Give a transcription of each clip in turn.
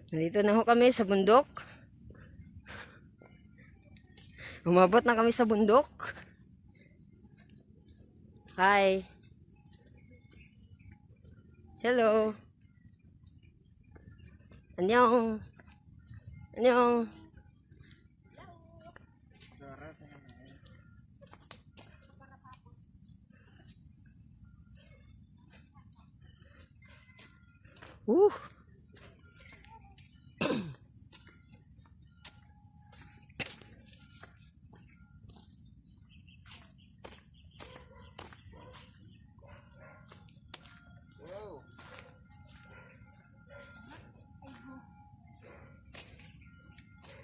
Nandito na ho kami sa bundok. Umabot na kami sa bundok. Hi. Hello. Annyeong. Annyeong. Uh.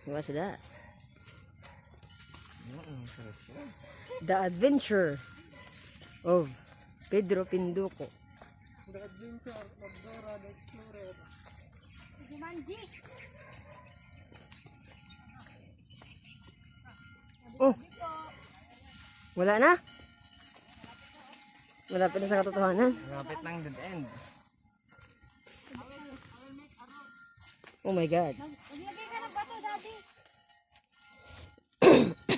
What's that? The Adventure of Pedro Pinduco. The Adventure of Dora the Explorer. Jumanji. Oh, wala na? Malapit na sa katotohanan. Malapit ng dead end. Oh my God. Maglagay ka ng bato, Daddy.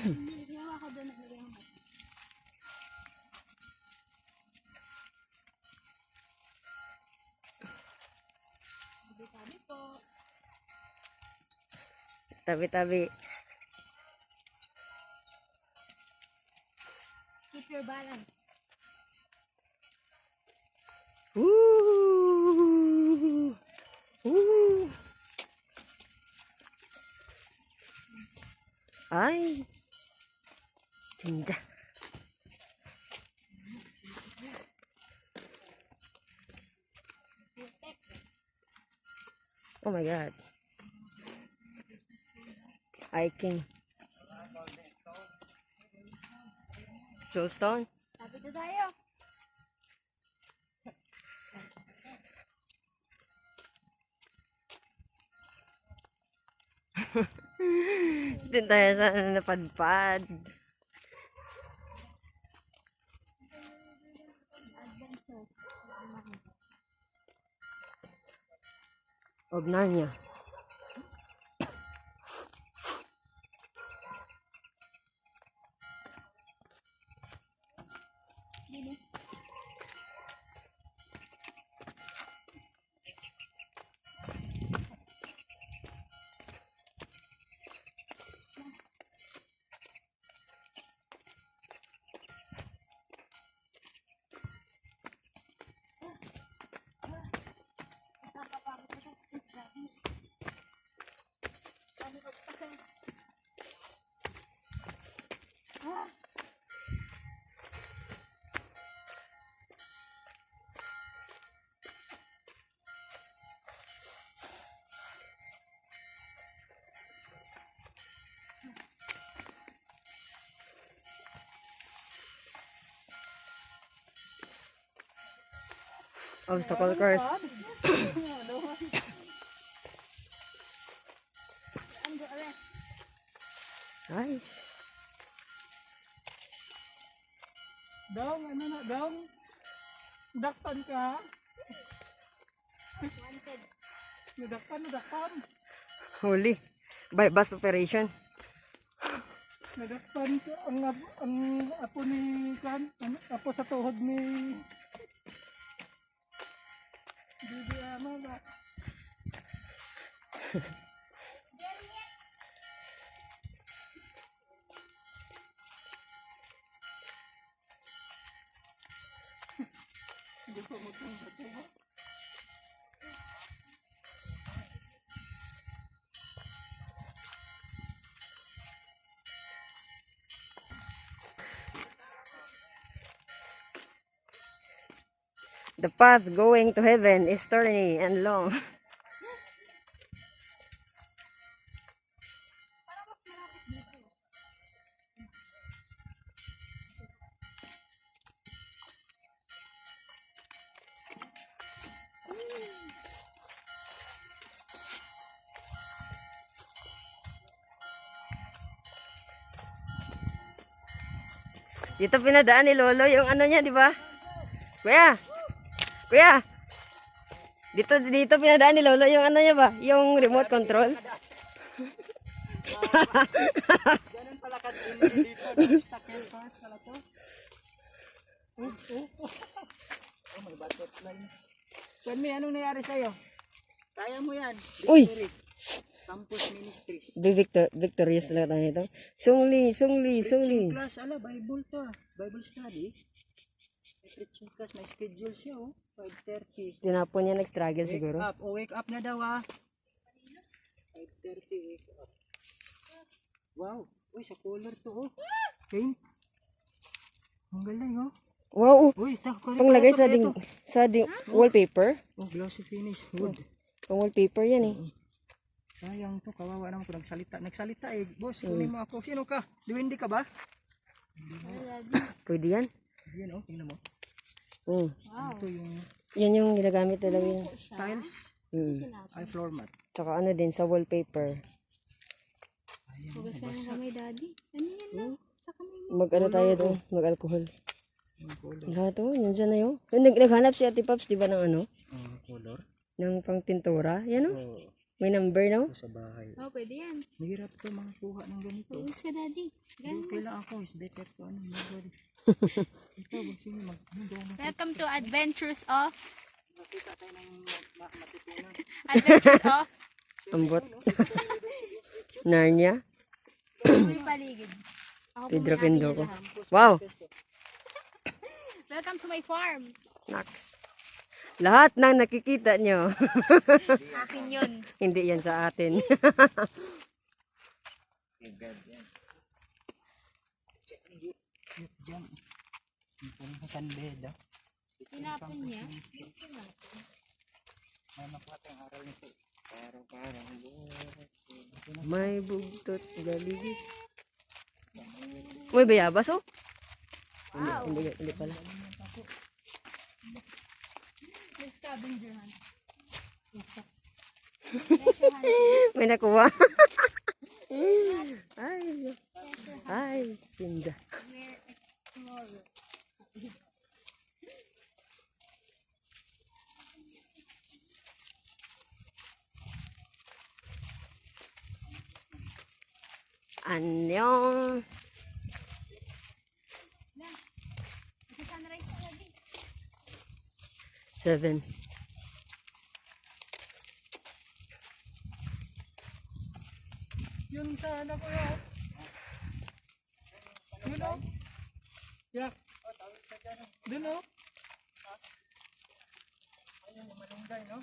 Nilagyan ako doon, naglagay ako. Tabi-tabi po. Tabi-tabi. Keep your balance. Woo! Woo! Ay! Tinda. Oh my God. Hiking. Soulstone? Tabi na tayo. Doon tayo sa napadpad. Ognanya. Obstacle course. Nice. Dong, ano na, Dong? Dakpan ka? Wanted. Nadakpan. Huli. By bus operation. Nadakpan ka. Ang apo ni Kan, ang apo sa tuhod ni Bibi Ama ba? Hindi pa magpapatuwa. The path going to heaven is thorny and long. Dito pinadaan ni Lolo yung ano niya, di ba? Kuya! Kuya! Dito pinadaan ni Lolo yung ano niya ba? Yung remote control. Ganun pala ka dito. Stock and cars pala to. Oh, may butterfly. Sunmi, anong nangyari sa'yo? Kaya mo yan. Uy! Victory. Campus Ministries. Victorious talaga tayo nito. Sungli. Preaching class, Bible to ah. Bible study. May preaching class, may schedule siya oh. 5:30. Tinapon niya nag-struggle siguro. Wake up na daw ah. 5:30, wake up. Wow, uy, sa color to oh. Paint. Ang galing oh. Wow, Uy, panglagay sa ding wallpaper. Oh, glossy finish, wood. Pang wallpaper yan eh. Sayang to, kawawa naman ko nagsalita eh. Boss, kunin mo ako. Sino ka? Diwindi ka ba? Pwede yan. Yan oh, tingnan mo. Mm. Wow. Ito yung Yan yung ginagamit talaga yun. tiles, ay floor mat. Tsaka ano din sa wallpaper. Hugas ka ng kamay, daddy. Ano yan lang? Sa kamay mo. Mag-ano tayo doon, mag-alcohol. Yung color. Lahat oh, nandiyan na yun. Naghanap si Ate Pops, di ba, ng ano? Color. Ng pang pintura. Yan oh. Oh, May number no? sa bahay. Oh, pwede yan. Mahirap to mga kuha ng ganito. Hugas ka, daddy. Ganun. Kailangan ako is better to ano. Ito, sige ano daw na. Welcome to Adventures of Nakita tayo ng matutunan. Adventures of Ambot. Narnia. May Paligid. Ako po Pedro may-ari Pindoco. niya lahat. Wow. Welcome to my farm. Nax. Lahat ng nakikita nyo. Akin yun. Hindi yan sa atin. Diyan. Yung sunbed ah. Tinapon niya. May makuha tayong aral nito. Parang May bugtot galigid. Uy, bayabas oh. Wow. Hindi pala. May scavenger hunt. May nakuha. Ay, tinda. Where explorer. Annyeong. Sunrise na lagi. 7. yun sa anak ko yun. Yun o. Yeah. Dun o. Ayun, malunggay no.